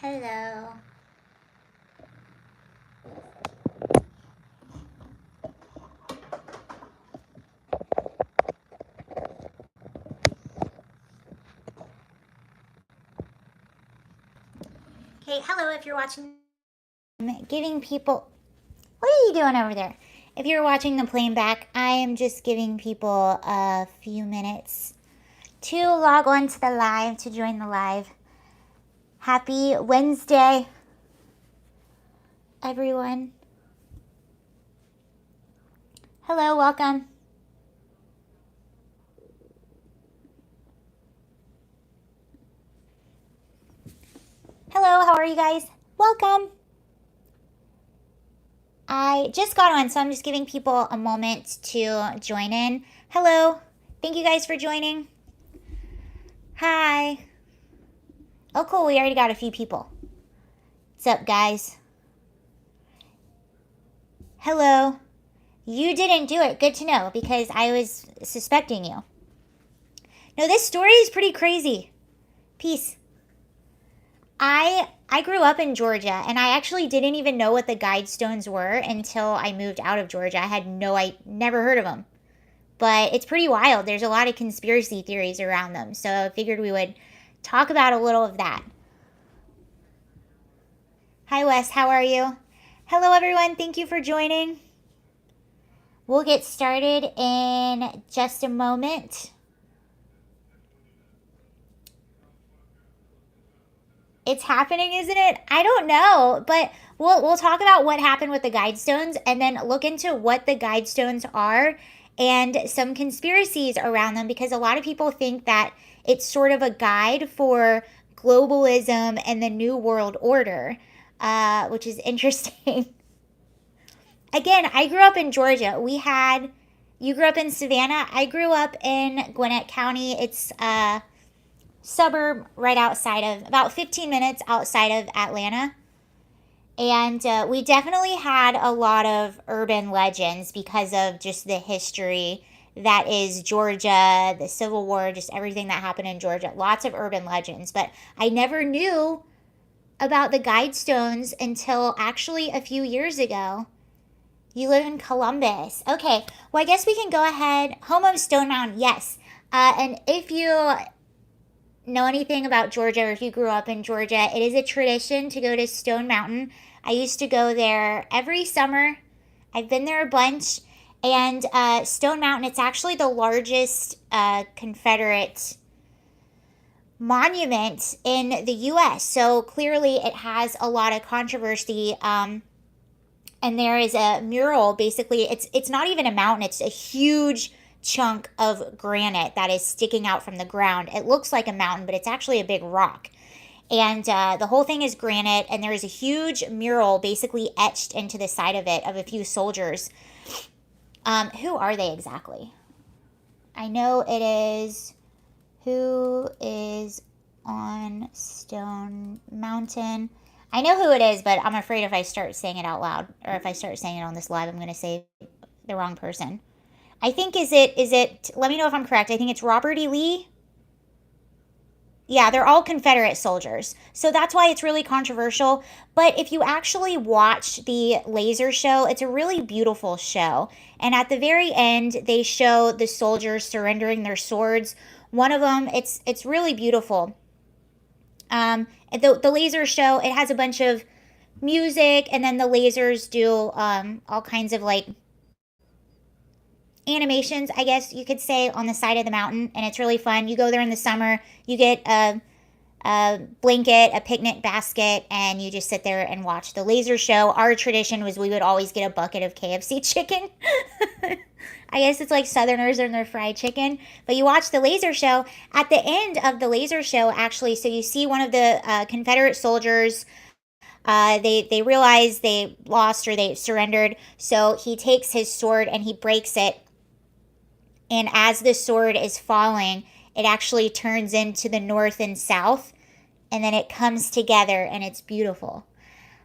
Hello. Okay, hello if you're watching. I'm giving people. What are you doing over there? If you're watching the playback, I am just giving people a few minutes to log on to the live, to join the live. Happy Wednesday, everyone. Hello, welcome. Hello, how are you guys? Welcome. I just got on, so I'm just giving people a moment to join in. Hello. Thank you guys for joining. Hi. Oh, cool. We already got a few people. What's up, guys? Hello. You didn't do it. Good to know, because I was suspecting you. No, this story is pretty crazy. Peace. I grew up in Georgia, and I actually didn't even know what the Guidestones were until I moved out of Georgia. I never heard of them. But it's pretty wild. There's a lot of conspiracy theories around them, so I figured we would talk about a little of that. Hi, Wes. How are you? Hello, everyone. Thank you for joining. We'll get started in just a moment. It's happening, isn't it? I don't know, but we'll talk about what happened with the Guidestones and then look into what the Guidestones are and some conspiracies around them, because a lot of people think that it's sort of a guide for globalism and the New World Order, which is interesting. Again, I grew up in Georgia. You grew up in Savannah. I grew up in Gwinnett County. It's a suburb right outside of, about 15 minutes outside of Atlanta. And we definitely had a lot of urban legends because of just the history that is Georgia, the Civil War, just everything that happened in Georgia. Lots of urban legends. But I never knew about the Guidestones until actually a few years ago. You live in Columbus. Okay. Well, I guess we can go ahead. Home of Stone Mountain, yes. And if you know anything about Georgia, or if you grew up in Georgia, it is a tradition to go to Stone Mountain. I used to go there every summer. I've been there a bunch. And Stone Mountain, it's actually the largest Confederate monument in the U.S. So clearly it has a lot of controversy. And there is a mural. Basically, it's not even a mountain. It's a huge chunk of granite that is sticking out from the ground. It looks like a mountain, but it's actually a big rock. And the whole thing is granite, and there is a huge mural basically etched into the side of it of a few soldiers. Who are they exactly? I know it is. Who is on Stone Mountain? I know who it is, but I'm afraid if I start saying it out loud, or if I start saying it on this live, I'm going to say the wrong person. I think let me know if I'm correct. I think it's Robert E. Lee. Yeah, they're all Confederate soldiers. So that's why it's really controversial. But if you actually watch the laser show, it's a really beautiful show. And at the very end, they show the soldiers surrendering their swords. One of them, it's really beautiful. The laser show, it has a bunch of music, and then the lasers do all kinds of like animations, I guess you could say, on the side of the mountain, and it's really fun. You go there in the summer, you get a blanket, a picnic basket, and you just sit there and watch the laser show. Our tradition was we would always get a bucket of KFC chicken. I guess it's like Southerners and their fried chicken. But you watch the laser show. At the end of the laser show, actually, so you see one of the Confederate soldiers. They realize they lost, or they surrendered. So he takes his sword and he breaks it. And as the sword is falling, it actually turns into the north and south. And then it comes together, and it's beautiful.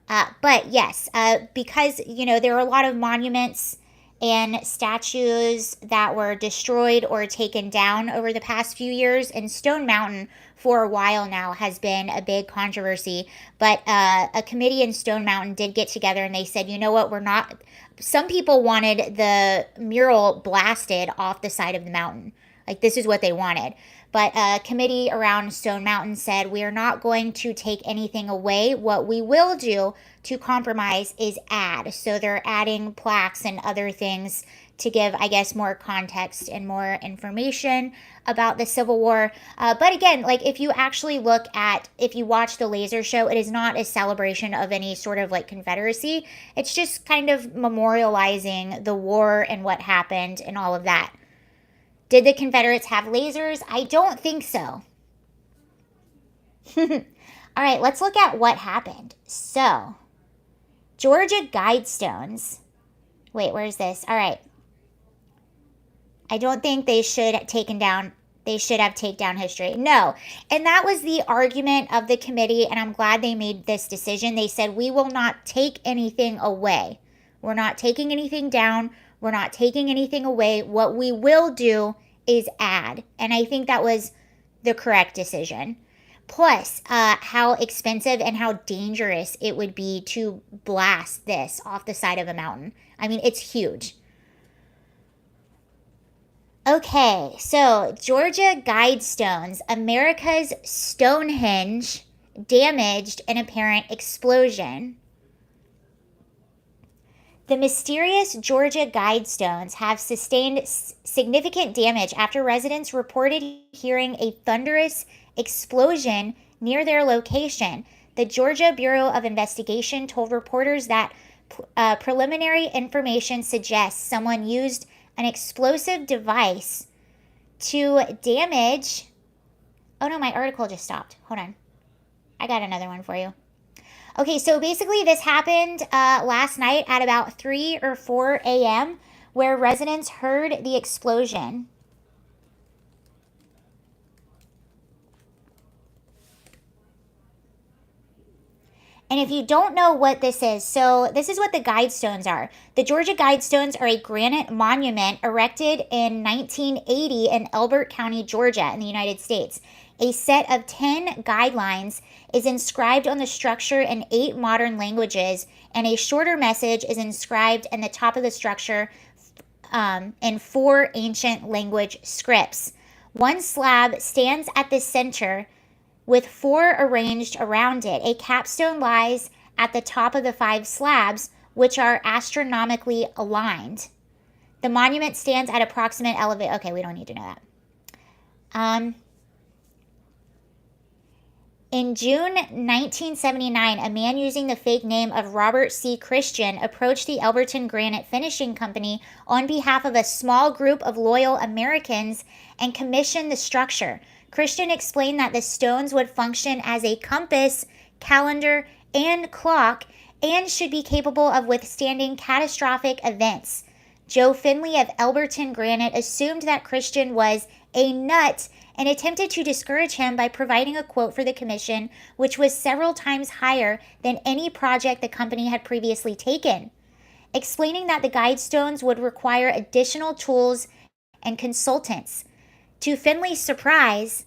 But yes, because, there are a lot of monuments and statues that were destroyed or taken down over the past few years. And Stone Mountain, for a while now, has been a big controversy. But a committee in Stone Mountain did get together and they said, you know what, we're not. Some people wanted the mural blasted off the side of the mountain. Like, this is what they wanted. But a committee around Stone Mountain said, we are not going to take anything away. What we will do to compromise is add. So they're adding plaques and other things to give, I guess, more context and more information about the Civil War. But again, like, if you actually look at, if you watch the laser show, it is not a celebration of any sort of like Confederacy. It's just kind of memorializing the war and what happened and all of that. Did the Confederates have lasers? I don't think so. All right, let's look at what happened. So, Georgia Guidestones. Wait, where's this? All right. I don't think they should have taken down history. No. And that was the argument of the committee, and I'm glad they made this decision. They said, we will not take anything away. We're not taking anything down. We're not taking anything away. What we will do is add. And I think that was the correct decision. Plus, how expensive and how dangerous it would be to blast this off the side of a mountain. I mean, it's huge. Okay, so Georgia Guidestones, America's Stonehenge, damaged in apparent explosion. The mysterious Georgia Guidestones have sustained significant damage after residents reported hearing a thunderous explosion near their location. The Georgia Bureau of Investigation told reporters that preliminary information suggests someone used an explosive device to damage. Oh no, my article just stopped. Hold on. I got another one for you. Okay, so basically this happened last night at about 3 or 4 a.m. where residents heard the explosion. And if you don't know what this is, so this is what the Guidestones are. The Georgia Guidestones are a granite monument erected in 1980 in Elbert County, Georgia, in the United States. A set of 10 guidelines is inscribed on the structure in 8 modern languages, and a shorter message is inscribed in the top of the structure in 4 ancient language scripts. One slab stands at the center with 4 arranged around it. A capstone lies at the top of the 5 slabs, which are astronomically aligned. The monument stands at approximate elevation. Okay, we don't need to know that. In June 1979, a man using the fake name of Robert C. Christian approached the Elberton Granite Finishing Company on behalf of a small group of loyal Americans and commissioned the structure. Christian explained that the stones would function as a compass, calendar, and clock, and should be capable of withstanding catastrophic events. Joe Finley of Elberton Granite assumed that Christian was a nut and attempted to discourage him by providing a quote for the commission, which was several times higher than any project the company had previously taken. Explaining that the Guidestones would require additional tools and consultants. To Finley's surprise,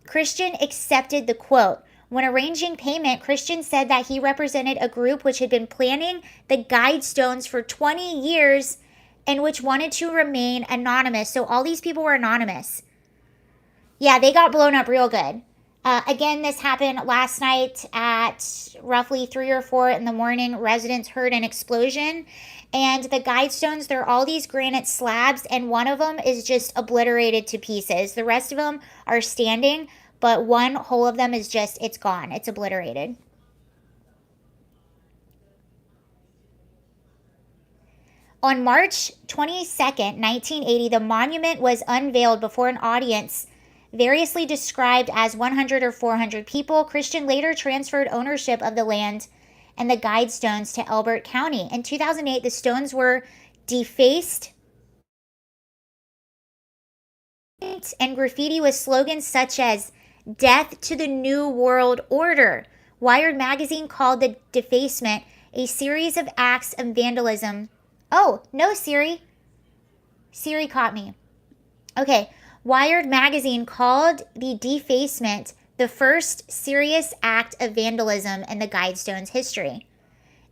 Christian accepted the quote. When arranging payment, Christian said that he represented a group which had been planning the Guidestones for 20 years and which wanted to remain anonymous. So all these people were anonymous. Yeah, they got blown up real good. Again, this happened last night at roughly 3 or 4 in the morning. Residents heard an explosion. And the Guidestones, they're all these granite slabs, and one of them is just obliterated to pieces. The rest of them are standing, but one whole of them is just, it's gone. It's obliterated. On March 22nd, 1980, the monument was unveiled before an audience variously described as 100 or 400 people. Christian later transferred ownership of the land and the Guidestones to Elbert County. In 2008, the stones were defaced and graffiti with slogans such as "Death to the New World Order." Wired magazine called the defacement a series of acts of vandalism Oh, no, Siri. Siri caught me. Okay. Wired magazine called the defacement the first serious act of vandalism in the Guidestones history.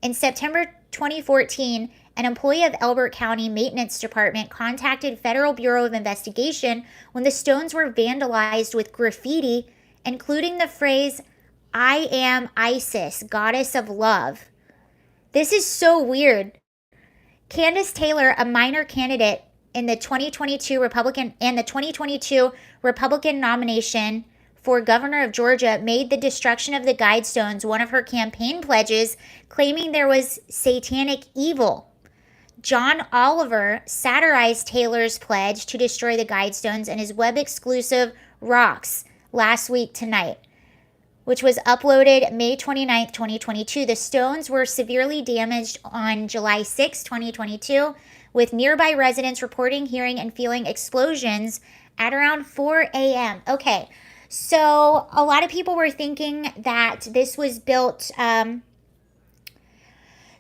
In September 2014, an employee of Elbert County Maintenance Department contacted Federal Bureau of Investigation when the stones were vandalized with graffiti, including the phrase, "I am Isis, goddess of love." This is so weird. Candace Taylor, a minor candidate in the 2022 Republican nomination for governor of Georgia, made the destruction of the Guidestones one of her campaign pledges, claiming there was satanic evil. John Oliver satirized Taylor's pledge to destroy the Guidestones in his web-exclusive Rocks last week tonight, which was uploaded May 29th, 2022. The stones were severely damaged on July 6, 2022, with nearby residents reporting hearing and feeling explosions at around 4 a.m. Okay, so a lot of people were thinking that this was built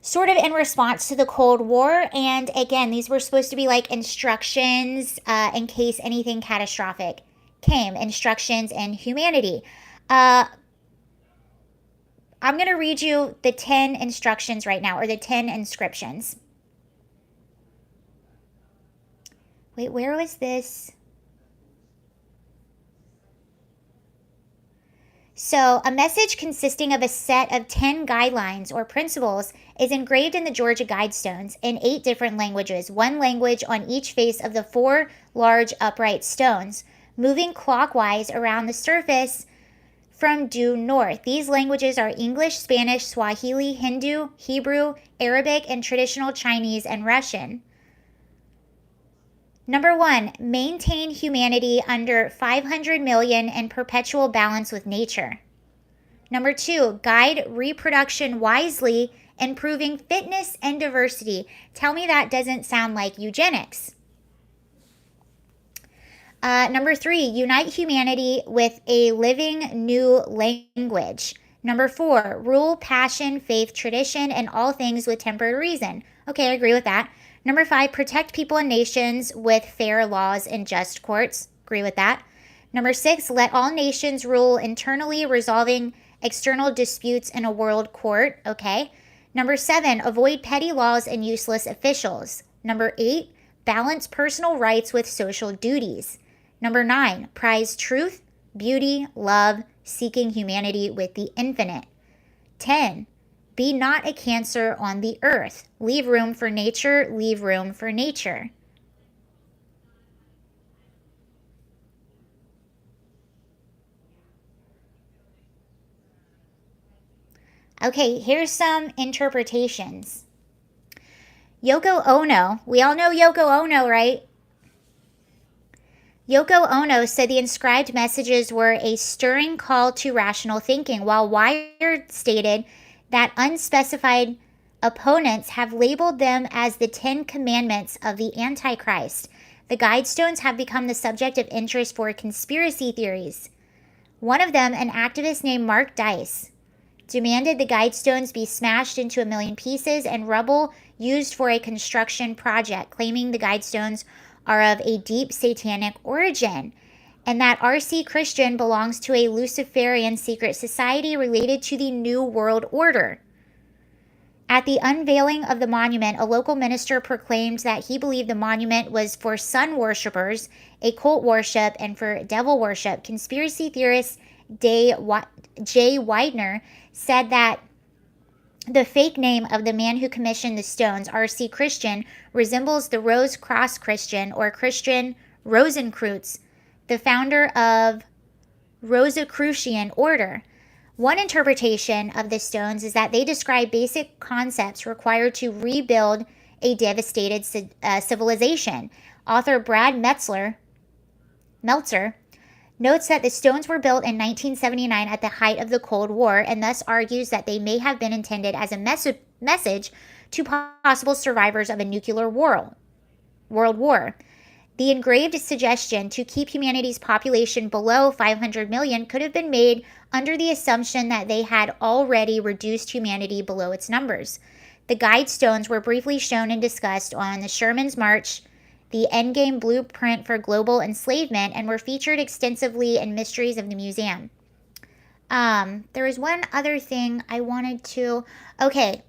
sort of in response to the Cold War. And again, these were supposed to be like instructions in case anything catastrophic came, instructions in humanity. I'm going to read you the 10 instructions right now, or the 10 inscriptions. Wait, where was this? So, a message consisting of a set of 10 guidelines or principles is engraved in the Georgia Guidestones in 8 different languages, one language on each face of the 4 large upright stones, moving clockwise around the surface from due north. These languages are English, Spanish, Swahili, Hindu, Hebrew, Arabic, and traditional Chinese and Russian. Number 1, maintain humanity under 500 million in perpetual balance with nature. Number 2, guide reproduction wisely, improving fitness and diversity. Tell me that doesn't sound like eugenics. Number 3, unite humanity with a living new language. Number 4, rule passion, faith, tradition, and all things with tempered reason. Okay, I agree with that. Number 5, protect people and nations with fair laws and just courts. Agree with that. Number 6, let all nations rule internally, resolving external disputes in a world court. Okay. Number 7, avoid petty laws and useless officials. Number 8, balance personal rights with social duties. Number 9, prize truth, beauty, love, seeking humanity with the infinite. 10, be not a cancer on the earth. Leave room for nature, leave room for nature. Okay, here's some interpretations. Yoko Ono, we all know Yoko Ono, right? Yoko Ono said the inscribed messages were a stirring call to rational thinking, while Wired stated that unspecified opponents have labeled them as the 10 Commandments of the Antichrist. The Guidestones have become the subject of interest for conspiracy theories. One of them, an activist named Mark Dice, demanded the Guidestones be smashed into 1 million pieces and rubble used for a construction project, claiming the Guidestones are of a deep satanic origin, and that R.C. Christian belongs to a Luciferian secret society related to the New World Order. At the unveiling of the monument, a local minister proclaimed that he believed the monument was for sun worshippers, occult worship, and for devil worship. Conspiracy theorist Jay Widener said that the fake name of the man who commissioned the stones, R.C. Christian, resembles the Rose Cross Christian or Christian Rosenkreutz, the founder of Rosicrucian order. One interpretation of the stones is that they describe basic concepts required to rebuild a devastated civilization. Author Brad Meltzer notes that the stones were built in 1979 at the height of the Cold War, and thus argues that they may have been intended as a message to possible survivors of a nuclear world war. The engraved suggestion to keep humanity's population below 500 million could have been made under the assumption that they had already reduced humanity below its numbers. The Guidestones were briefly shown and discussed on the Sherman's March, the Endgame Blueprint for Global Enslavement, and were featured extensively in Mysteries of the Museum. There was one other thing I wanted to. Okay.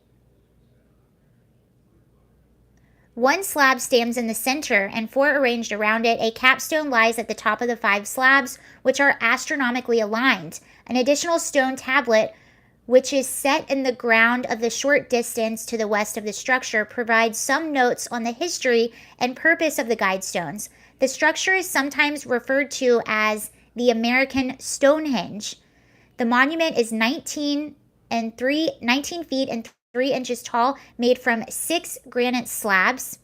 One slab stands in the center, and 4 arranged around it. A capstone lies at the top of the 5 slabs, which are astronomically aligned. An additional stone tablet, which is set in the ground of the short distance to the west of the structure, provides some notes on the history and purpose of the Guidestones. The structure is sometimes referred to as the American Stonehenge. The monument is 19 feet and 3 inches tall, made from 6 granite slabs.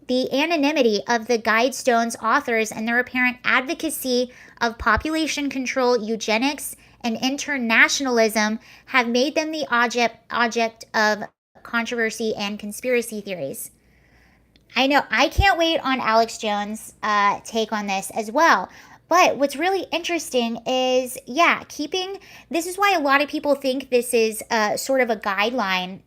The anonymity of the Guidestones authors and their apparent advocacy of population control, eugenics, and internationalism have made them the object of controversy and conspiracy theories. I know, I can't wait on Alex Jones' take on this as well. But what's really interesting is, this is why a lot of people think this is sort of a guideline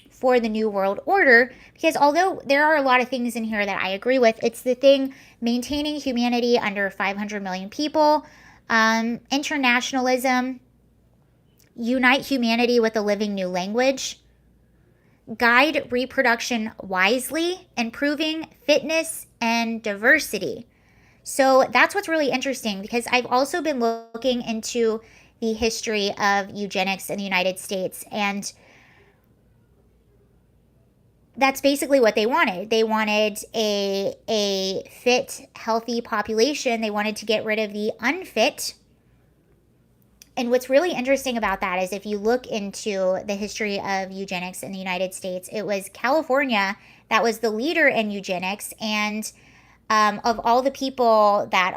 for the New World Order, because although there are a lot of things in here that I agree with, it's the thing maintaining humanity under 500 million people, internationalism, unite humanity with a living new language, guide reproduction wisely, improving fitness and diversity. So that's what's really interesting, because I've also been looking into the history of eugenics in the United States, and that's basically what they wanted. They wanted a fit, healthy population. They wanted to get rid of the unfit. And what's really interesting about that is if you look into the history of eugenics in the United States, it was California that was the leader in eugenics, and of all the people that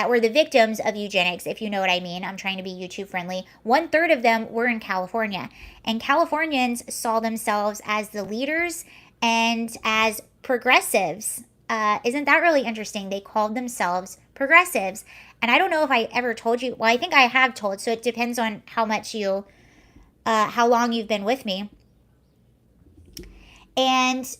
were the victims of eugenics, if you know what I mean, I'm trying to be YouTube friendly, 1/3 of them were in California. And Californians saw themselves as the leaders and as progressives. Isn't that really interesting? They called themselves progressives. And I don't know if I ever told you, well, I think I have told, so it depends on how long you've been with me. And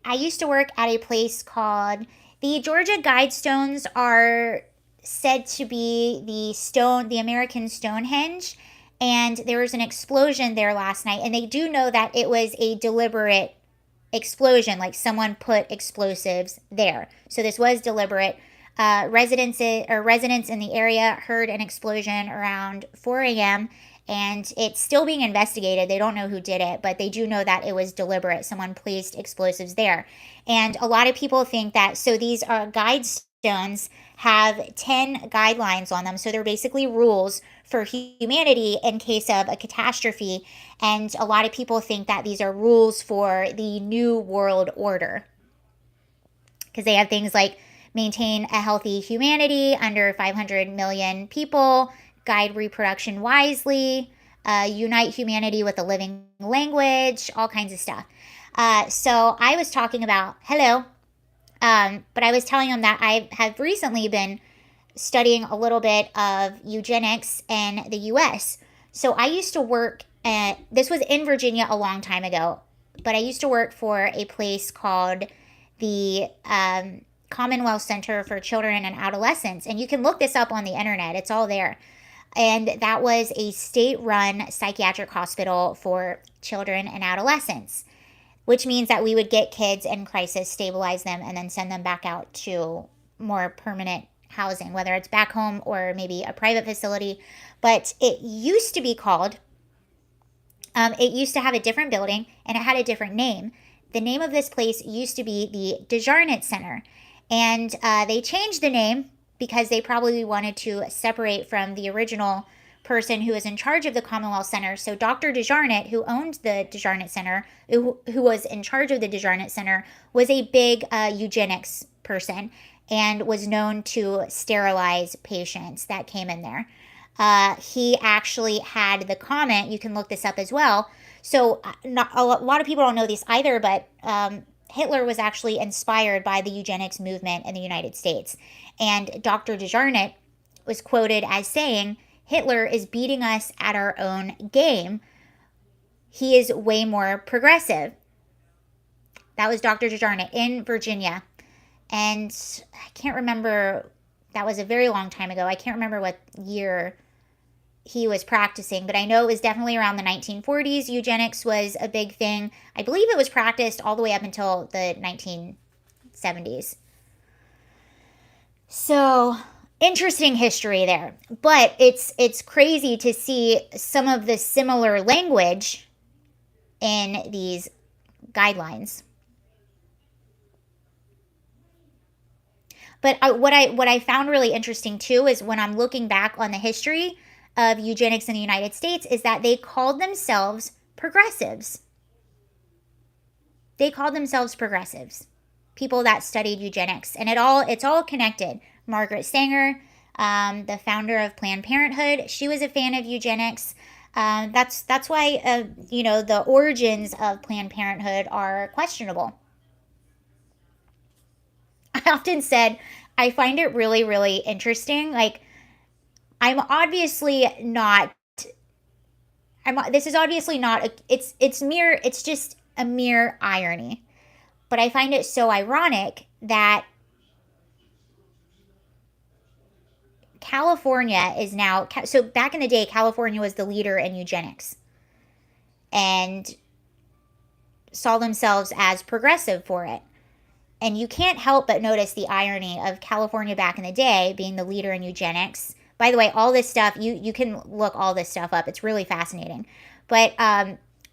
I used to work at a place called, the Georgia Guidestones are said to be the American Stonehenge, and there was an explosion there last night, and they do know that it was a deliberate explosion, like someone put explosives there. So this was deliberate. Residents in the area heard an explosion around 4 a.m., and it's still being investigated. They don't know who did it, but they do know that it was deliberate. Someone placed explosives there. And a lot of people think that, so these are Guidestones have 10 guidelines on them. So they're basically rules for humanity in case of a catastrophe. And a lot of people think that these are rules for the New World Order, because they have things like maintain a healthy humanity under 500 million people, guide reproduction wisely, unite humanity with a living language, all kinds of stuff. So I was talking about, but I was telling them that I have recently been studying a little bit of eugenics in the U.S. So I used to work this was in Virginia a long time ago, but I used to work for a place called the Commonwealth Center for Children and Adolescents. And you can look this up on the internet. It's all there. And that was a state-run psychiatric hospital for children and adolescents, which means that we would get kids in crisis, stabilize them, and then send them back out to more permanent housing, whether it's back home or maybe a private facility. But it used to be called, it used to have a different building, and it had a different name. The name of this place used to be the Desjarnett Center. And they changed the name because they probably wanted to separate from the original person who was in charge of the Commonwealth Center. So Dr. Desjarnett, who owned the Desjarnett Center, who was in charge of the Desjarnett Center, was a big eugenics person and was known to sterilize patients that came in there. He actually had the comment, you can look this up as well. So not a lot of people don't know this either, but Hitler was actually inspired by the eugenics movement in the United States. And Dr. Desjarnett was quoted as saying, Hitler is beating us at our own game. He is way more progressive. That was Dr. Jajarnik in Virginia. And I can't remember, that was a very long time ago. I can't remember what year he was practicing, but I know it was definitely around the 1940s. Eugenics was a big thing. I believe it was practiced all the way up until the 1970s. So interesting history there. But it's crazy to see some of the similar language in these guidelines. But what I found really interesting too is when I'm looking back on the history of eugenics in the United States is that they called themselves progressives. They called themselves progressives, people that studied eugenics, and it's all connected. Margaret Sanger, the founder of Planned Parenthood, she was a fan of eugenics. That's why the origins of Planned Parenthood are questionable. I often said I find it really, really interesting. Like, I'm obviously not. This is obviously not. It's just a mere irony. But I find it so ironic that California is now. So back in the day, California was the leader in eugenics, and saw themselves as progressive for it. And you can't help but notice the irony of California back in the day being the leader in eugenics. By the way, all this stuff, you can look all this stuff up. It's really fascinating. But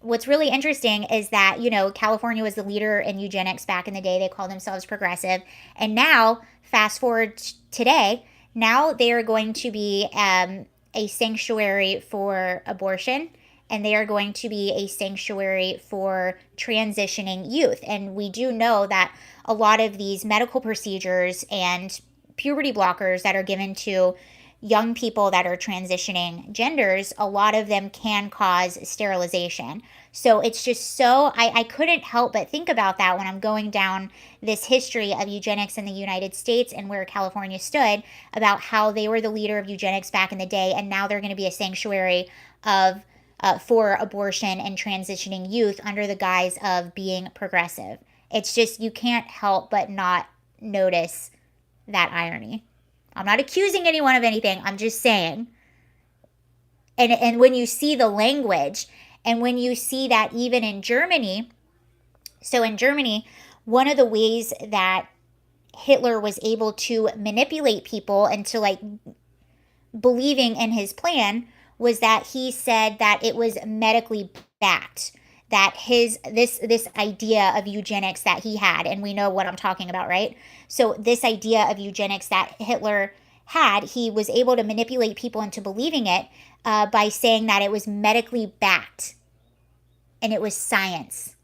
what's really interesting is that, California was the leader in eugenics back in the day. They called themselves progressive. And now, fast forward today, now they are going to be a sanctuary for abortion. And they are going to be a sanctuary for transitioning youth. And we do know that a lot of these medical procedures and puberty blockers that are given to young people that are transitioning genders, a lot of them can cause sterilization. So it's just I couldn't help but think about that when I'm going down this history of eugenics in the United States and where California stood, about how they were the leader of eugenics back in the day, and now they're going to be a sanctuary of for abortion and transitioning youth under the guise of being progressive. It's just, you can't help but not notice that irony. I'm not accusing anyone of anything. I'm just saying. And when you see the language, and when you see that even in Germany, so in Germany, one of the ways that Hitler was able to manipulate people into believing in his plan was that he said that it was medically backed, that this idea of eugenics that he had, and we know what I'm talking about, right? So this idea of eugenics that Hitler had, he was able to manipulate people into believing it by saying that it was medically backed and it was science.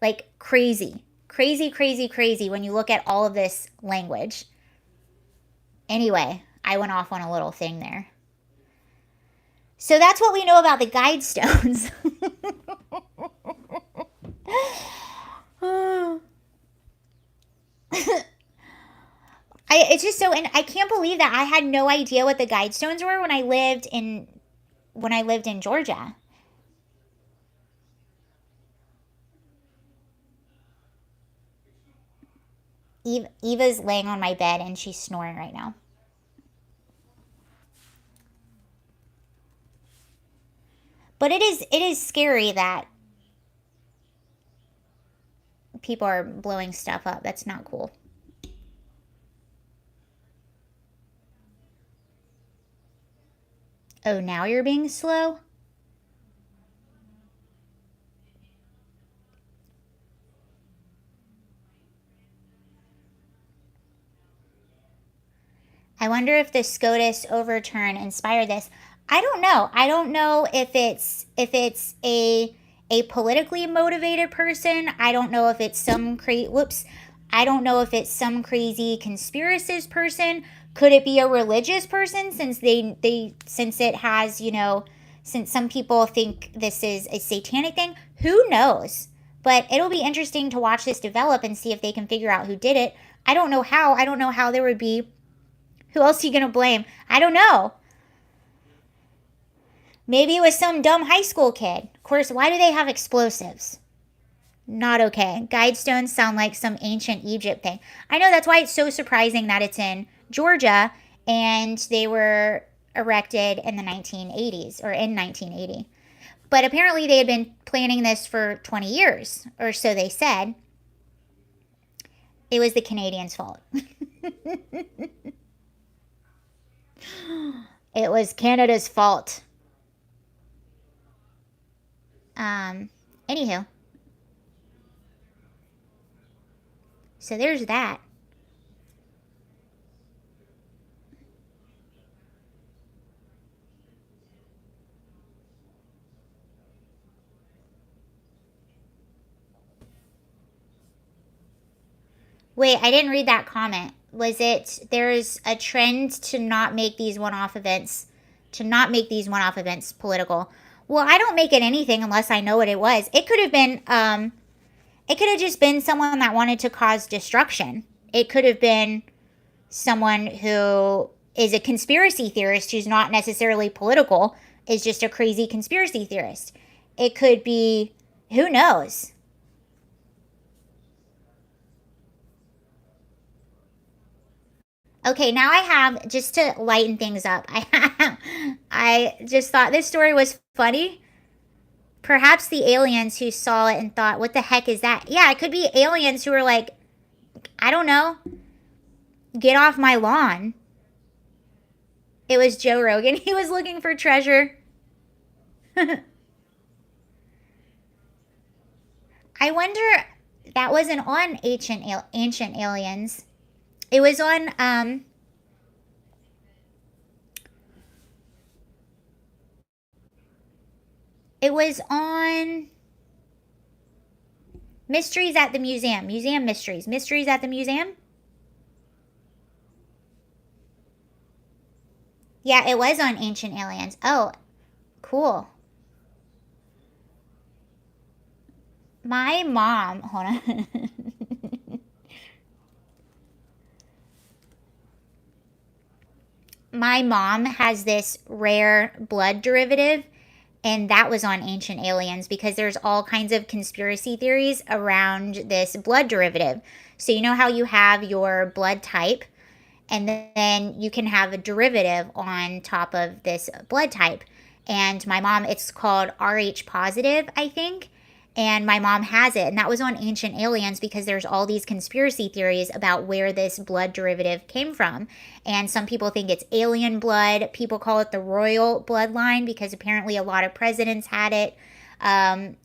Like, crazy when you look at all of this language. Anyway, I went off on a little thing there. So that's what we know about the Guidestones. It's just so, and I can't believe that I had no idea what the Guidestones were when I lived in Georgia. Eva's laying on my bed and she's snoring right now. But it is scary that people are blowing stuff up. That's not cool. Oh, now you're being slow? I wonder if the SCOTUS overturn inspired this. I don't know. I don't know if it's a politically motivated person. I don't know if it's I don't know if it's some crazy conspiracist person. Could it be a religious person, since since it has, since some people think this is a satanic thing? Who knows? But it'll be interesting to watch this develop and see if they can figure out who did it. I don't know how. I don't know how there would be. Who else are you going to blame? I don't know. Maybe it was some dumb high school kid. Of course, why do they have explosives? Not okay. Guidestones sound like some ancient Egypt thing. I know, that's why it's so surprising that it's in Georgia and they were erected in the 1980s or in 1980. But apparently they had been planning this for 20 years, or so they said. It was the Canadians' fault. It was Canada's fault. Anywho. So there's that. Wait, I didn't read that comment. Was it there's a trend to not make these one-off events, political? Well, I don't make it anything unless I know what it was. It could have been it could have just been someone that wanted to cause destruction. It could have been someone who is a conspiracy theorist who's not necessarily political, is just a crazy conspiracy theorist. It could be, who knows? Okay, now I have, just to lighten things up, I just thought this story was funny. Perhaps the aliens who saw it and thought, what the heck is that? Yeah, it could be aliens who were like, I don't know, get off my lawn. It was Joe Rogan. He was looking for treasure. I wonder, that wasn't on Ancient Aliens. It was on it was on Mysteries at the Museum. Museum Mysteries. Mysteries at the Museum? Yeah, it was on Ancient Aliens. Oh, cool. My mom, hold on. My mom has this rare blood derivative, and that was on Ancient Aliens because there's all kinds of conspiracy theories around this blood derivative. So, you know how you have your blood type, and then you can have a derivative on top of this blood type. And my mom, it's called Rh positive, I think. And my mom has it. And that was on Ancient Aliens because there's all these conspiracy theories about where this blood derivative came from. And some people think it's alien blood. People call it the royal bloodline because apparently a lot of presidents had it.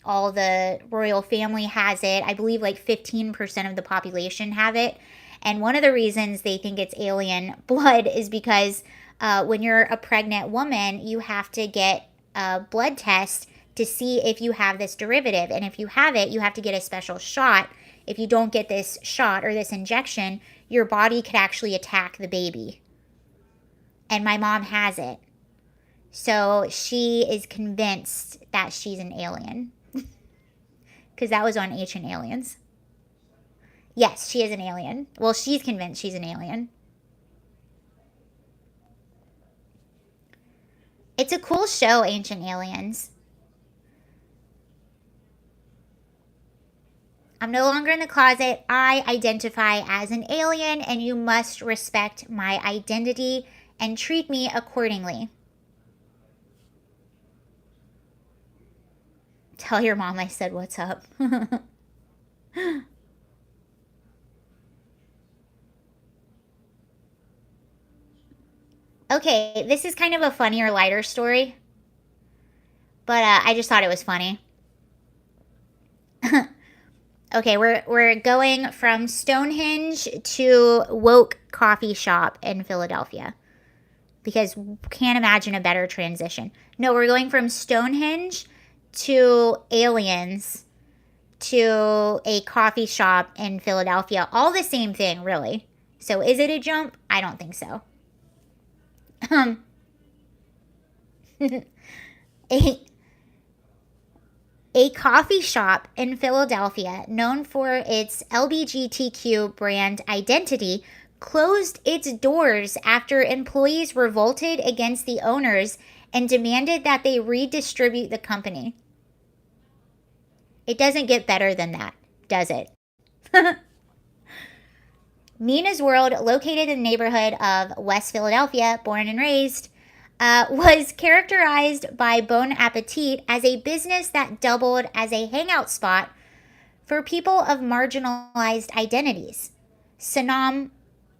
All the royal family has it. I believe like 15% of the population have it. And one of the reasons they think it's alien blood is because when you're a pregnant woman, you have to get a blood test to see if you have this derivative. And if you have it, you have to get a special shot. If you don't get this shot or this injection, your body could actually attack the baby. And my mom has it. So she is convinced that she's an alien. Because that was on Ancient Aliens. Yes, she is an alien. Well, she's convinced she's an alien. It's a cool show, Ancient Aliens. I'm no longer in the closet. I identify as an alien, and you must respect my identity and treat me accordingly. Tell your mom I said what's up. Okay, this is kind of a funnier, lighter story, but I just thought it was funny. Okay, we're going from Stonehenge to Woke Coffee Shop in Philadelphia because can't imagine a better transition. No, we're going from Stonehenge to aliens to a coffee shop in Philadelphia. All the same thing, really. So is it a jump? I don't think so. a, a coffee shop in Philadelphia known for its LGBTQ brand identity closed its doors after employees revolted against the owners and demanded that they redistribute the company. It doesn't get better than that, does it? Mina's World, located in the neighborhood of West Philadelphia, born and raised, was characterized by Bon Appetit as a business that doubled as a hangout spot for people of marginalized identities. Sanam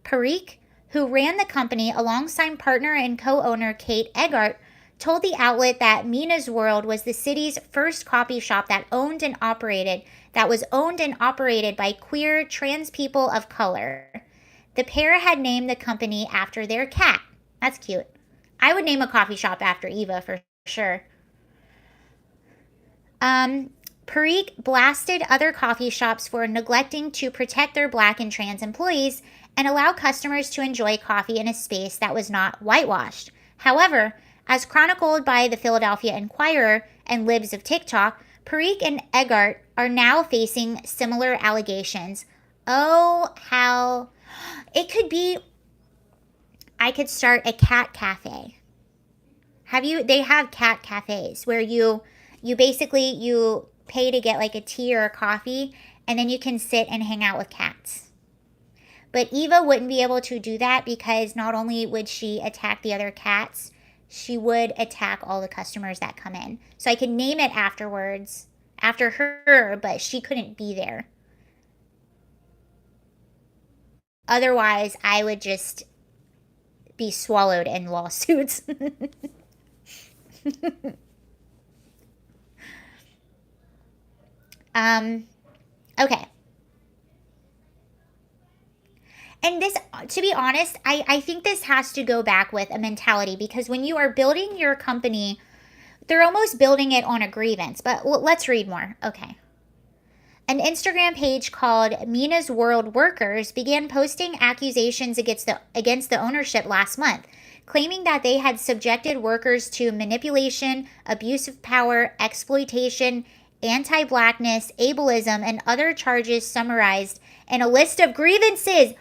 Parikh, who ran the company alongside partner and co-owner Kate Eggart, told the outlet that Mina's World was the city's first coffee shop that was owned and operated by queer trans people of color. The pair had named the company after their cat. That's cute. I would name a coffee shop after Eva for sure. Parikh blasted other coffee shops for neglecting to protect their Black and trans employees and allow customers to enjoy coffee in a space that was not whitewashed. However, as chronicled by the Philadelphia Inquirer and Libs of TikTok, Parikh and Eggart are now facing similar allegations. Oh, how it could be. I could start a cat cafe. They have cat cafes where you basically pay to get like a tea or a coffee, and then you can sit and hang out with cats. But Eva wouldn't be able to do that because not only would she attack the other cats, she would attack all the customers that come in. So I could name it afterwards, after her, but she couldn't be there. Otherwise, I would just be swallowed in lawsuits. Okay. And this, to be honest, I think this has to go back with a mentality, because when you are building your company, they're almost building it on a grievance. But let's read more. Okay. An Instagram page called Mina's World Workers began posting accusations against the ownership last month, claiming that they had subjected workers to manipulation, abuse of power, exploitation, anti-Blackness, ableism, and other charges summarized in a list of grievances.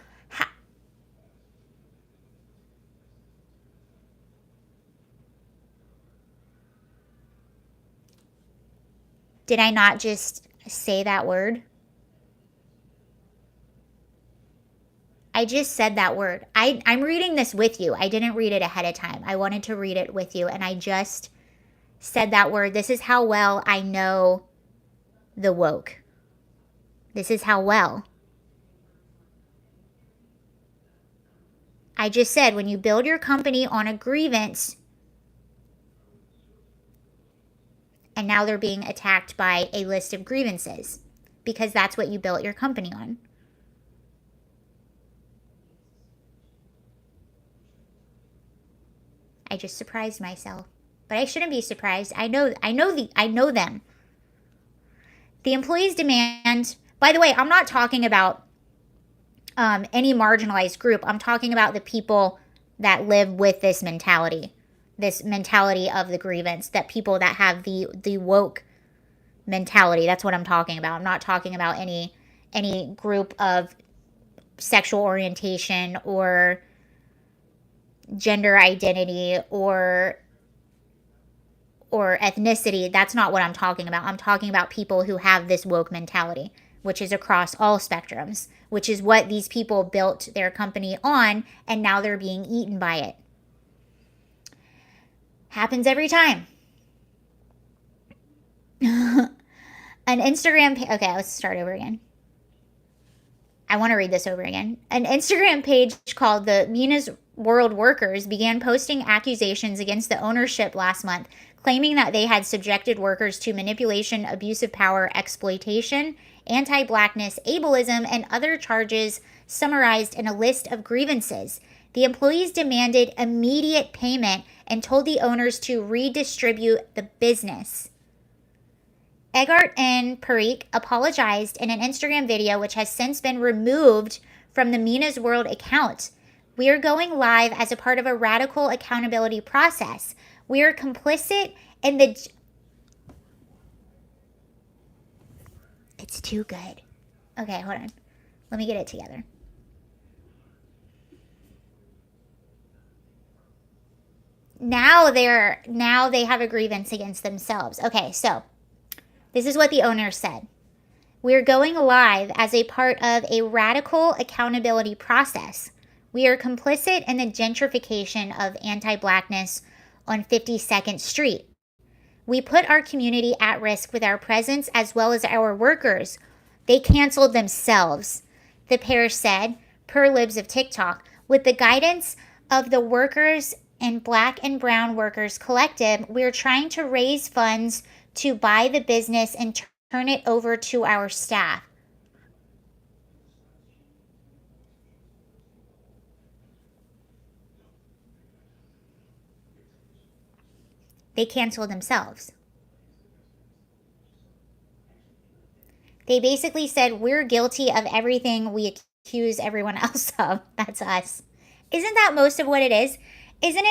Did I not just say that word? I just said that word. I'm reading this with you. I didn't read it ahead of time. I wanted to read it with you, and I just said that word. This is how well I know the woke. This is how well. I just said when you build your company on a grievance, and now they're being attacked by a list of grievances because that's what you built your company on. I just surprised myself, but I shouldn't be surprised. I know them. The employees demand. By the way, I'm not talking about any marginalized group. I'm talking about the people that live with this mentality of the grievance, that people that have the woke mentality. That's what I'm talking about. I'm not talking about any group of sexual orientation or gender identity or ethnicity. That's not what I'm talking about. I'm talking about people who have this woke mentality, which is across all spectrums, which is what these people built their company on, and now they're being eaten by it. Happens every time. An Instagram okay, let's start over again. I want to read this over again. An Instagram page called the Mina's World Workers began posting accusations against the ownership last month, claiming that they had subjected workers to manipulation, abuse of power, exploitation, anti-Blackness, ableism, and other charges summarized in a list of grievances. The employees demanded immediate payment and told the owners to redistribute the business. Eggart and Parikh apologized in an Instagram video, which has since been removed from the Mina's World account. We are going live as a part of a radical accountability process. We are complicit in the... It's too good. Okay, hold on. Let me get it together. Now they have a grievance against themselves. Okay, so this is what the owner said. We're going live as a part of a radical accountability process. We are complicit in the gentrification of anti-Blackness on 52nd Street. We put our community at risk with our presence as well as our workers. They canceled themselves, the pair said, per Libs of TikTok. With the guidance of the Workers and Black and Brown Workers Collective, we're trying to raise funds to buy the business and turn it over to our staff. They canceled themselves. They basically said, we're guilty of everything we accuse everyone else of. That's us. Isn't that most of what it is? Isn't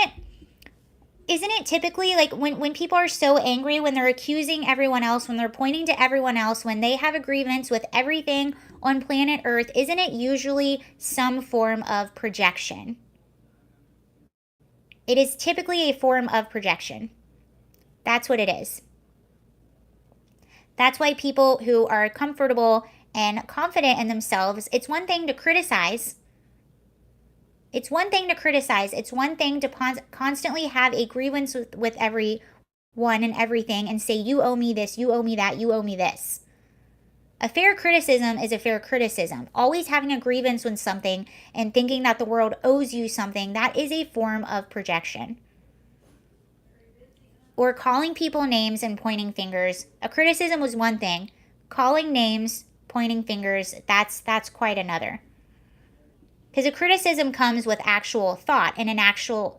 it typically like when people are so angry, when they're accusing everyone else, when they're pointing to everyone else, when they have a grievance with everything on planet Earth, isn't it usually some form of projection? It is typically a form of projection. That's what it is. That's why people who are comfortable and confident in themselves, it's one thing to criticize. It's one thing to criticize. It's one thing to constantly have a grievance with everyone and everything and say, you owe me this, you owe me that, you owe me this. A fair criticism is a fair criticism. Always having a grievance with something and thinking that the world owes you something, that is a form of projection. Or calling people names and pointing fingers. A criticism was one thing. Calling names, pointing fingers, that's quite another. Because a criticism comes with actual thought and an actual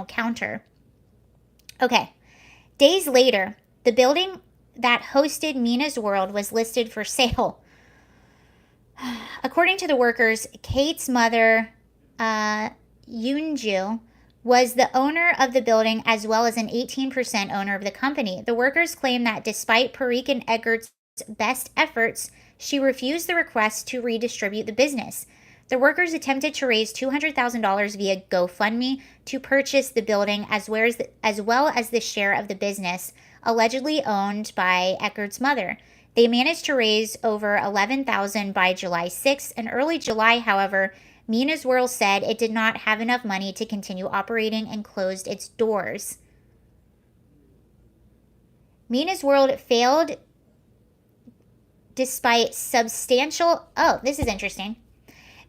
counter. Okay. Days later, the building that hosted Mina's World was listed for sale. According to the workers, Kate's mother, Yoonju, was the owner of the building as well as an 18% owner of the company. The workers claim that despite Parikh and Eggert's best efforts, she refused the request to redistribute the business. The workers attempted to raise $200,000 via GoFundMe to purchase the building as well as the share of the business allegedly owned by Eggert's mother. They managed to raise over $11,000 by July 6th. In early July, however, Mina's World said it did not have enough money to continue operating and closed its doors. Mina's World failed despite substantial... Oh, this is interesting.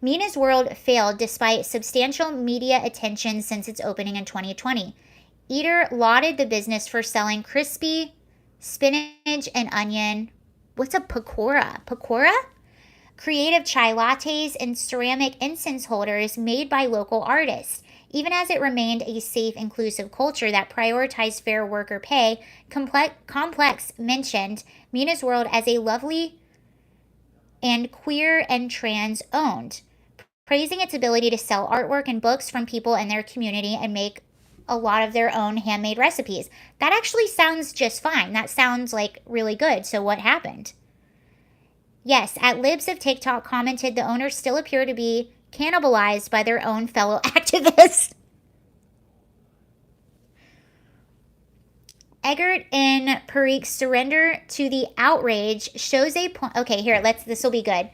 Mina's World failed despite substantial media attention since its opening in 2020. Eater lauded the business for selling crispy spinach and onion. What's a pakora? Pakora? Creative chai lattes and ceramic incense holders made by local artists. Even as it remained a safe, inclusive culture that prioritized fair worker pay, Complex mentioned Mina's World as a lovely and queer and trans owned, praising its ability to sell artwork and books from people in their community and make a lot of their own handmade recipes. That actually sounds just fine. That sounds like really good. So what happened? Yes, at Libs of TikTok commented the owners still appear to be cannibalized by their own fellow activists. Eggert and Parikh's surrender to the outrage shows a point. Okay, here, this will be good.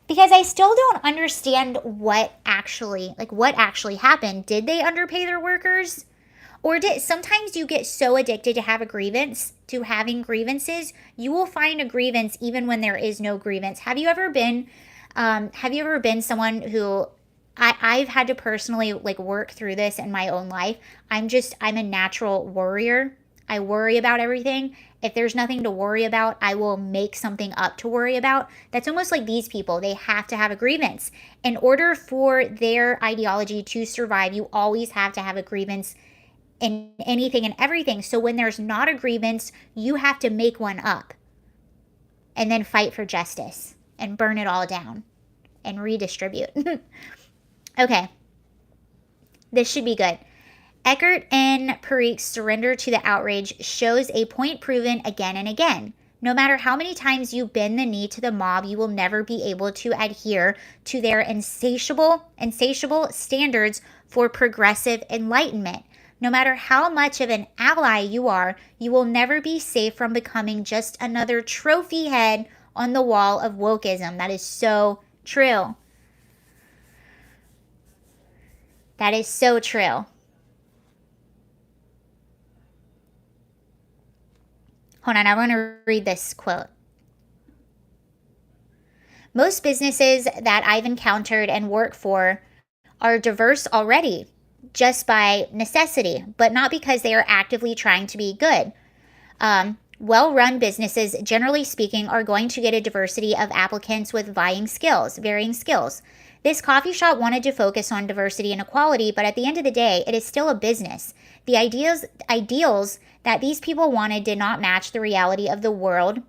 Because I still don't understand what actually happened. Did they underpay their workers? Or sometimes you get so addicted to having grievances, you will find a grievance even when there is no grievance. Have you ever been someone who, I've had to personally work through this in my own life. I'm a natural worrier. I worry about everything. If there's nothing to worry about, I will make something up to worry about. That's almost like these people. They have to have a grievance. In order for their ideology to survive, you always have to have a grievance in anything and everything. So when there's not a grievance, you have to make one up and then fight for justice and burn it all down and redistribute. Okay. This should be good. Eggert and Parikh's surrender to the outrage shows a point proven again and again. No matter how many times you bend the knee to the mob, you will never be able to adhere to their insatiable standards for progressive enlightenment. No matter how much of an ally you are, you will never be safe from becoming just another trophy head on the wall of wokeism. That is so true. That is so true. Hold on, I want to read this quote. Most businesses that I've encountered and work for are diverse already, just by necessity, but not because they are actively trying to be good. Well-run businesses, generally speaking, are going to get a diversity of applicants with varying skills. This coffee shop wanted to focus on diversity and equality, but at the end of the day, it is still a business. The ideals that these people wanted did not match the reality of the world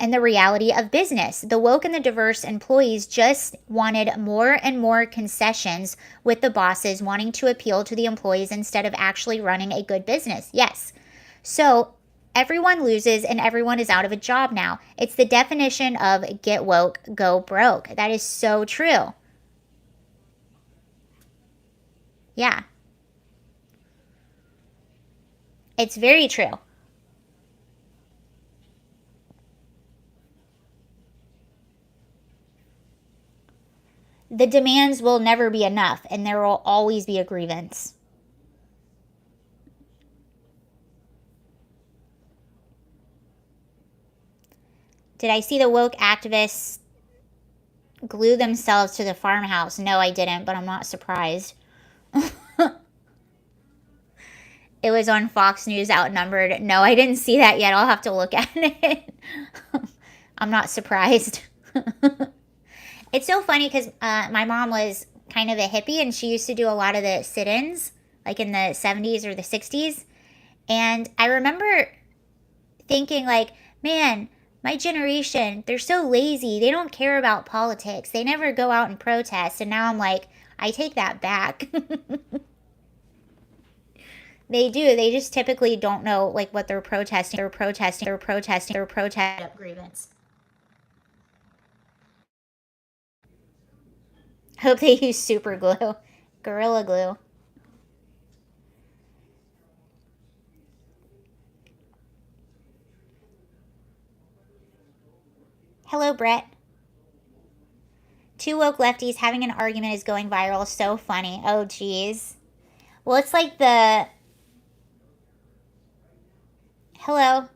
and the reality of business. The woke and the diverse employees just wanted more and more concessions, with the bosses wanting to appeal to the employees instead of actually running a good business. Yes. So everyone loses and everyone is out of a job now. It's the definition of get woke, go broke. That is so true. Yeah. It's very true. The demands will never be enough, and there will always be a grievance. Did I see the woke activists glue themselves to the farmhouse? No, I didn't, but I'm not surprised. It was on Fox News Outnumbered. No, I didn't see that yet. I'll have to look at it. I'm not surprised. It's so funny because my mom was kind of a hippie and she used to do a lot of the sit-ins, like in the 70s or the 60s. And I remember thinking like, man, my generation, they're so lazy. They don't care about politics. They never go out and protest. And now I'm like, I take that back. They do. They just typically don't know like what they're protesting. They're protesting grievance. Hope they use super glue. Gorilla glue. Hello, Brett. Two woke lefties having an argument is going viral. So funny. Oh, geez. Well, it's like the. Hello.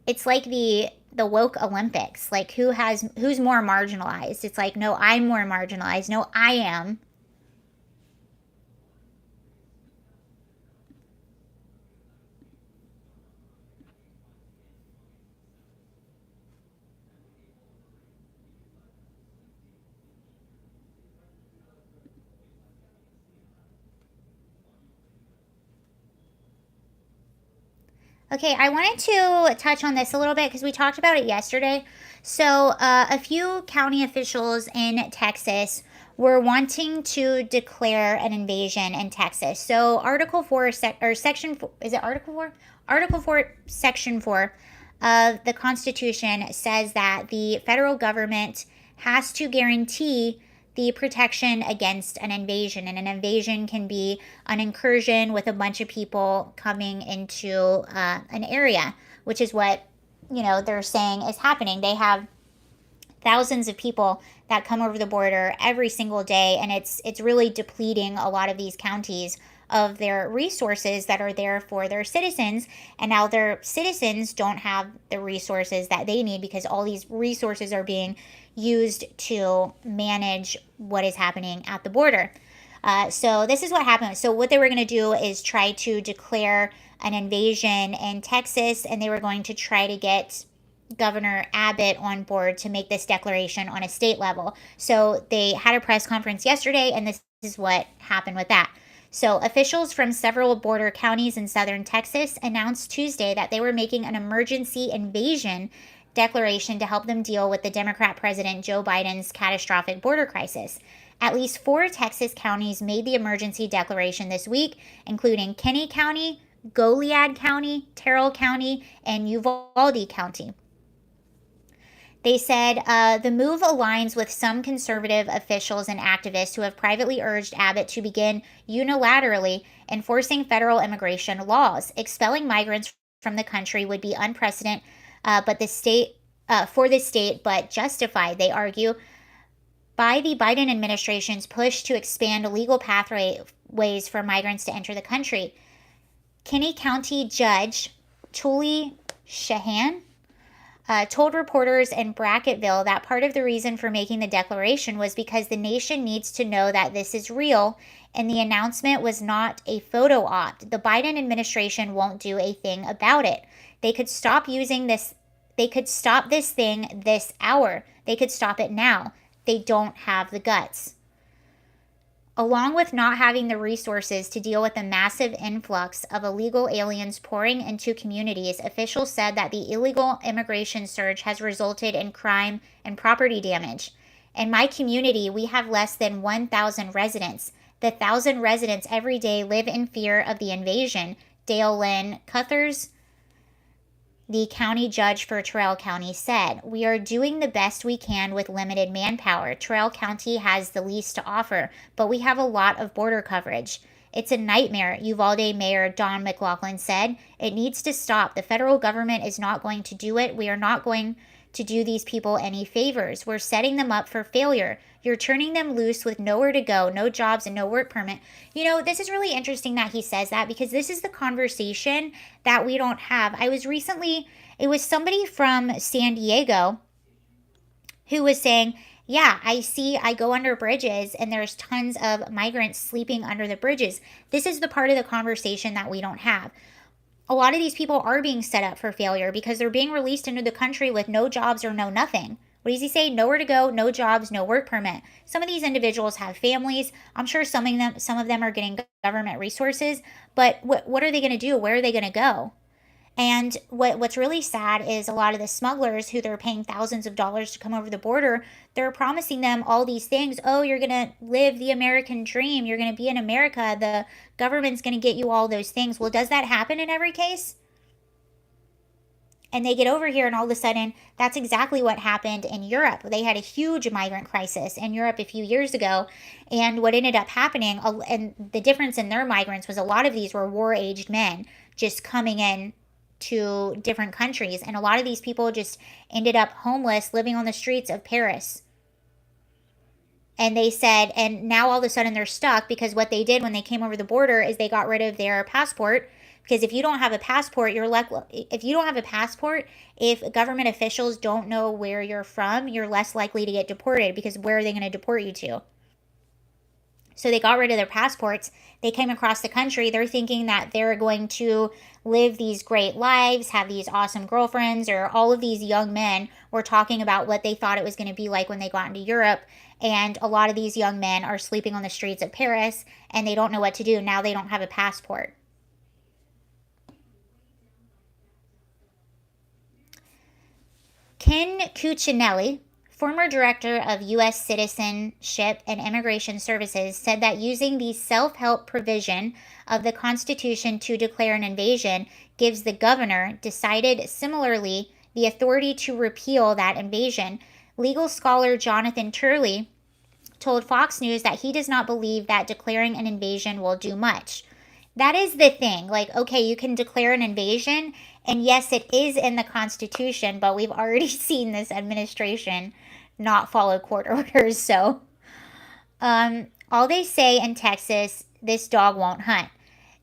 It's like the woke Olympics. Like who's more marginalized? It's like no, I'm more marginalized. No, I am. Okay, I wanted to touch on this a little bit because we talked about it yesterday. So, a few county officials in Texas were wanting to declare an invasion in Texas. So, Article 4, or Section 4, is it Article 4? Article 4, Section 4 of the Constitution says that the federal government has to guarantee the protection against an invasion. And an invasion can be an incursion with a bunch of people coming into an area, which is what, they're saying is happening. They have thousands of people that come over the border every single day, and it's really depleting a lot of these counties of their resources that are there for their citizens, and now their citizens don't have the resources that they need because all these resources are being used to manage what is happening at the border. So this is what happened. So what they were going to do is try to declare an invasion in Texas, and they were going to try to get Governor Abbott on board to make this declaration on a state level. So they had a press conference yesterday, and this is what happened with that. So officials from several border counties in southern Texas announced Tuesday that they were making an emergency invasion declaration to help them deal with the Democrat President Joe Biden's catastrophic border crisis. At least 4 Texas counties made the emergency declaration this week, including Kinney County, Goliad County, Terrell County, and Uvalde County. They said the move aligns with some conservative officials and activists who have privately urged Abbott to begin unilaterally enforcing federal immigration laws. Expelling migrants from the country would be unprecedented, but the state for the state, but justified, they argue, by the Biden administration's push to expand legal pathways for migrants to enter the country. Kinney County Judge Tully Shahan told reporters in Brackettville that part of the reason for making the declaration was because the nation needs to know that this is real, and the announcement was not a photo op. The Biden administration won't do a thing about it. They could stop using this. They could stop this thing this hour. They could stop it now. They don't have the guts. Along with not having the resources to deal with the massive influx of illegal aliens pouring into communities, officials said that the illegal immigration surge has resulted in crime and property damage. In my community, we have less than 1,000 residents. The 1,000 residents every day live in fear of the invasion, Dale Lynn Cuthers, the county judge for Terrell County, said. We are doing the best we can with limited manpower. Terrell County has the least to offer, but we have a lot of border coverage. It's a nightmare, Uvalde Mayor Don McLaughlin said. It needs to stop. The federal government is not going to do it. We are not going to do these people any favors. We're setting them up for failure. You're turning them loose with nowhere to go, no jobs, and no work permit. You know, this is really interesting that he says that, because this is the conversation that we don't have. It was somebody from San Diego who was saying, yeah, I go under bridges and there's tons of migrants sleeping under the bridges. This is the part of the conversation that we don't have. A lot of these people are being set up for failure because they're being released into the country with no jobs or no nothing. What does he say? Nowhere to go, no jobs, no work permit. Some of these individuals have families. I'm sure some of them are getting government resources, but what are they going to do? Where are they going to go? And what's really sad is a lot of the smugglers who they're paying thousands of dollars to come over the border, they're promising them all these things. Oh, you're going to live the American dream. You're going to be in America. The government's going to get you all those things. Well, does that happen in every case? And they get over here and all of a sudden, that's exactly what happened in Europe. They had a huge migrant crisis in Europe a few years ago. And what ended up happening, and the difference in their migrants was a lot of these were war-aged men just coming in to different countries. And a lot of these people just ended up homeless, living on the streets of Paris. And they said, and now all of a sudden they're stuck because what they did when they came over the border is they got rid of their passport. Because if you don't have a passport, if government officials don't know where you're from, you're less likely to get deported, because where are they going to deport you to? So they got rid of their passports. They came across the country. They're thinking that they're going to live these great lives, have these awesome girlfriends, or all of these young men were talking about what they thought it was going to be like when they got into Europe. And a lot of these young men are sleeping on the streets of Paris and they don't know what to do. Now they don't have a passport. Ken Cuccinelli, former director of U.S. Citizenship and Immigration Services, said that using the self-help provision of the Constitution to declare an invasion gives the governor, decided similarly, the authority to repeal that invasion. Legal scholar Jonathan Turley told Fox News that he does not believe that declaring an invasion will do much. That is the thing. Like, okay, you can declare an invasion, and yes, it is in the Constitution, but we've already seen this administration not follow court orders. So, all they say in Texas, this dog won't hunt.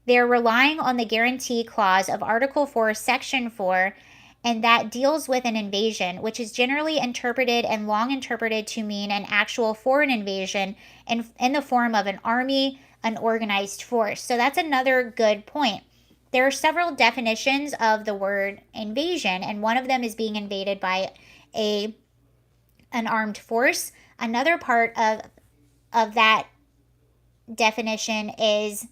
They're relying on the guarantee clause of Article 4, Section 4, and that deals with an invasion, which is generally interpreted and long interpreted to mean an actual foreign invasion in the form of an army, an organized force. So that's another good point. There are several definitions of the word invasion, and one of them is being invaded by an armed force. Another part of that definition is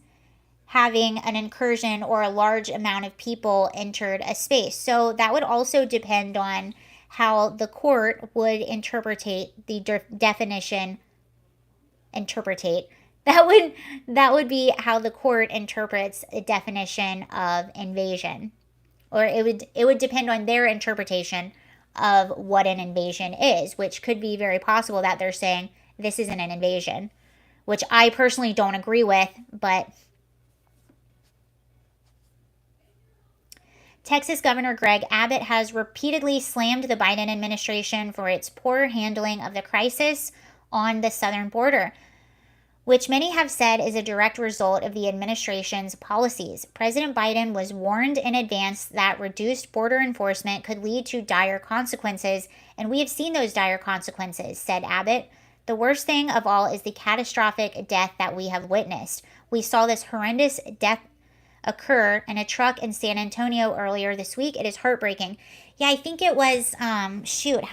having an incursion or a large amount of people entered a space. So that would also depend on how the court would interpretate the definition. That would be how the court interprets a definition of invasion, or it would depend on their interpretation of what an invasion is, which could be very possible that they're saying this isn't an invasion, which I personally don't agree with, but Texas Governor Greg Abbott has repeatedly slammed the Biden administration for its poor handling of the crisis on the southern border, which many have said is a direct result of the administration's policies. President Biden was warned in advance that reduced border enforcement could lead to dire consequences, and we have seen those dire consequences, said Abbott. The worst thing of all is the catastrophic death that we have witnessed. We saw this horrendous death occur in a truck in San Antonio earlier this week. It is heartbreaking. Yeah, I think it was, how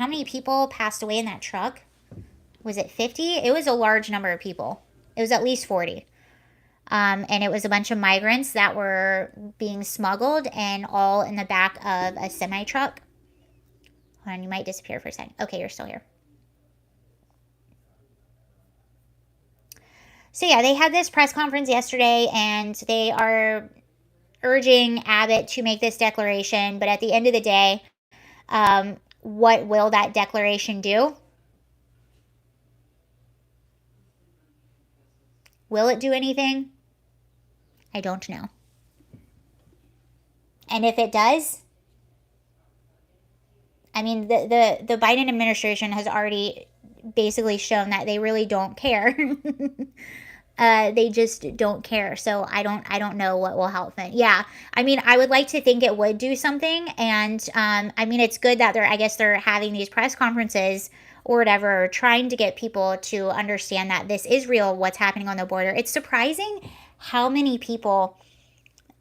many people passed away in that truck? Was it 50? It was a large number of people. It was at least 40. And it was a bunch of migrants that were being smuggled and all in the back of a semi-truck. Hold on, you might disappear for a second. Okay, you're still here. So yeah, they had this press conference yesterday and they are urging Abbott to make this declaration. But at the end of the day, what will that declaration do? Will it do anything? I don't know. And if it does, I mean, the Biden administration has already basically shown that they really don't care. They just don't care. So I don't know what will help it. Yeah, I mean, I would like to think it would do something. And I mean, it's good that they're having these press conferences or whatever, trying to get people to understand that this is real, what's happening on the border. It's surprising how many people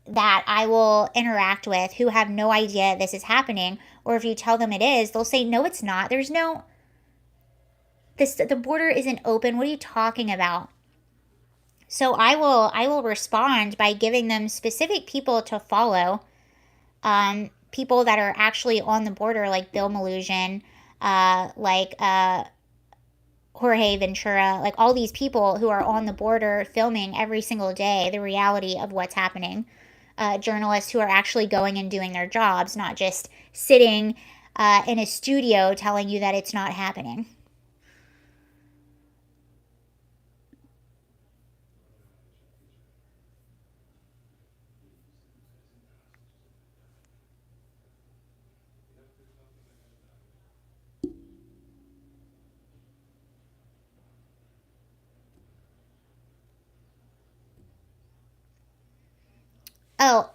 that I will interact with who have no idea this is happening, or if you tell them it is, they'll say, no, it's not. There's no, the border isn't open. What are you talking about? So I will respond by giving them specific people to follow, people that are actually on the border, like Bill Malusian, Jorge Ventura, like all these people who are on the border filming every single day the reality of what's happening. Journalists who are actually going and doing their jobs, not just sitting in a studio telling you that it's not happening. Oh,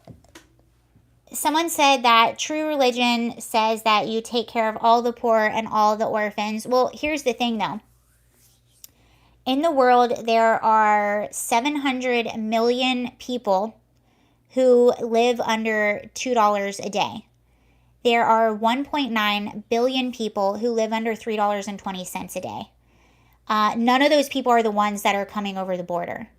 someone said that true religion says that you take care of all the poor and all the orphans. Well, here's the thing though. In the world, there are 700 million people who live under $2 a day. There are 1.9 billion people who live under $3.20 a day. None of those people are the ones that are coming over the border.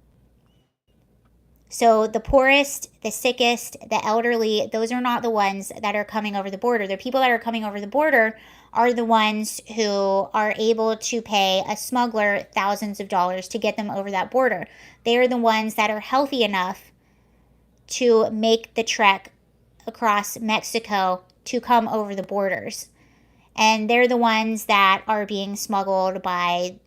So the poorest, the sickest, the elderly, those are not the ones that are coming over the border. The people that are coming over the border are the ones who are able to pay a smuggler thousands of dollars to get them over that border. They are the ones that are healthy enough to make the trek across Mexico to come over the borders. And they're the ones that are being smuggled by,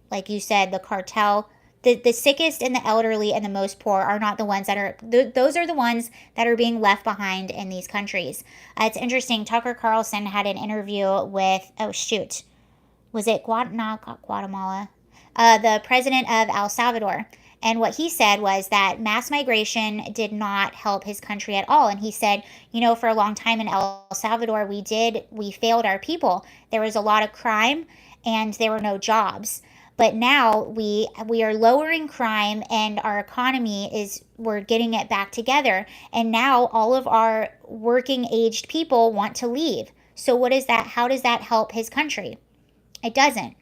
like you said, the cartel. The sickest and the elderly and the most poor are not the ones that are, those are the ones that are being left behind in these countries. It's interesting. Tucker Carlson had an interview with, was it Guatemala? The president of El Salvador. And what he said was that mass migration did not help his country at all. And he said, for a long time in El Salvador, we failed our people. There was a lot of crime and there were no jobs. But now we are lowering crime and our economy we're getting it back together. And now all of our working aged people want to leave. So what is that? How does that help his country? It doesn't.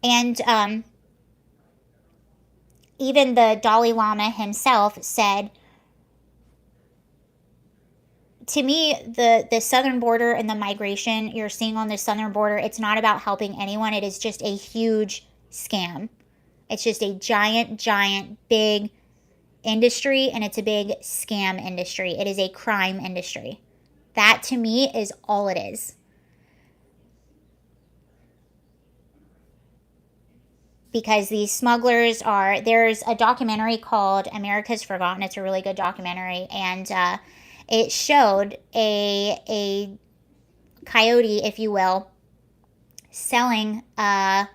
And even the Dalai Lama himself said, to me, the southern border and the migration you're seeing on the southern border, it's not about helping anyone. It is just a huge scam. It's just a giant, big industry, and it's a big scam industry. It is a crime industry. That to me is all it is. Because these smugglers are, there's a documentary called America's Forgotten. It's a really good documentary, and it showed a coyote, if you will, selling a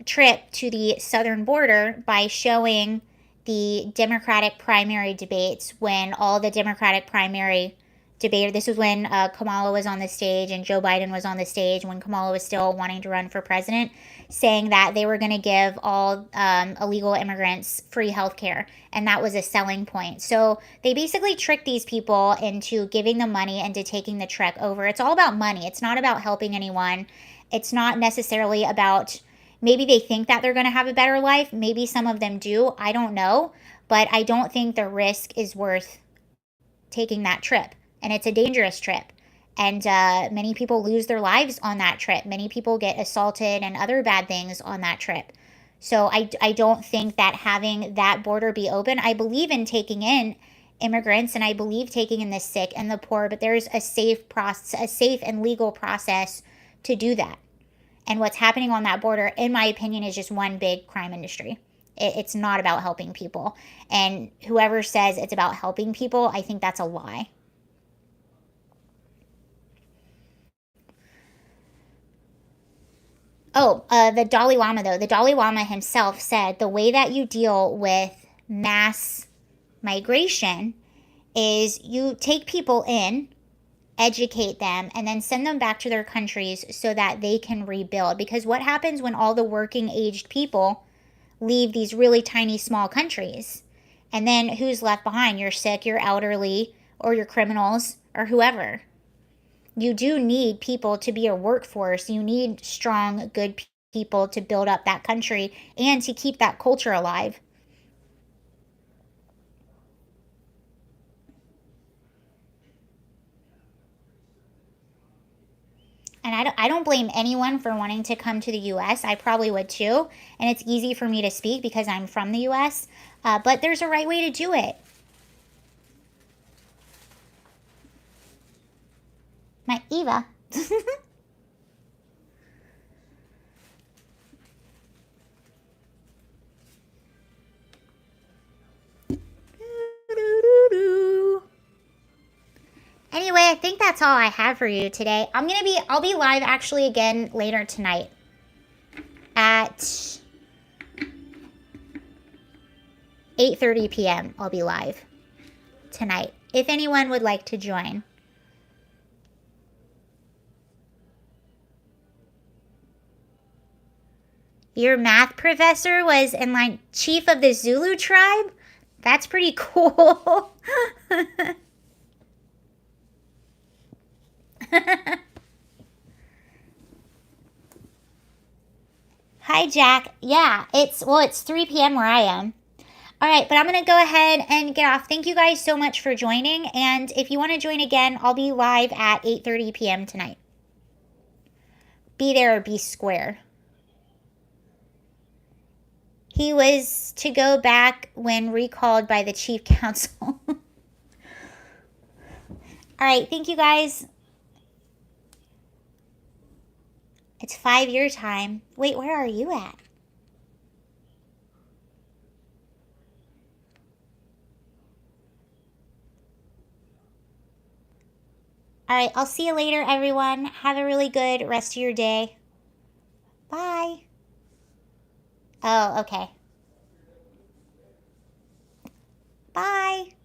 trip to the southern border by showing the Democratic primary debates when all the Democratic primary debater. This was when Kamala was on the stage and Joe Biden was on the stage, when Kamala was still wanting to run for president, saying that they were going to give all illegal immigrants free health care. And that was a selling point. So they basically tricked these people into giving them money and to taking the trek over. It's all about money. It's not about helping anyone. It's not necessarily about, maybe they think that they're going to have a better life. Maybe some of them do. I don't know. But I don't think the risk is worth taking that trip. And it's a dangerous trip. And many people lose their lives on that trip. Many people get assaulted and other bad things on that trip. So I don't think that having that border be open, I believe in taking in immigrants and I believe taking in the sick and the poor, but there's a safe process, a safe and legal process to do that. And what's happening on that border, in my opinion, is just one big crime industry. It's not about helping people. And whoever says it's about helping people, I think that's a lie. Oh, the Dalai Lama, though. The Dalai Lama himself said the way that you deal with mass migration is you take people in, educate them, and then send them back to their countries so that they can rebuild. Because what happens when all the working aged people leave these really tiny, small countries? And then who's left behind? You're sick, you're elderly, or you're criminals, or whoever. You do need people to be a workforce. You need strong, good people to build up that country and to keep that culture alive. And I don't blame anyone for wanting to come to the US. I probably would too. And it's easy for me to speak because I'm from the US. But there's a right way to do it. My Eva. Anyway, I think that's all I have for you today. I'll be live actually again later tonight at 8:30 p.m. I'll be live tonight if anyone would like to join. Your math professor was in like chief of the Zulu tribe? That's pretty cool. Hi, Jack. Yeah, it's 3 p.m. where I am. All right, but I'm going to go ahead and get off. Thank you guys so much for joining. And if you want to join again, I'll be live at 8:30 p.m. tonight. Be there or be square. He was to go back when recalled by the chief counsel. All right, thank you guys. It's 5-year time. Wait, where are you at? All right, I'll see you later, everyone. Have a really good rest of your day. Bye. Oh, okay. Bye.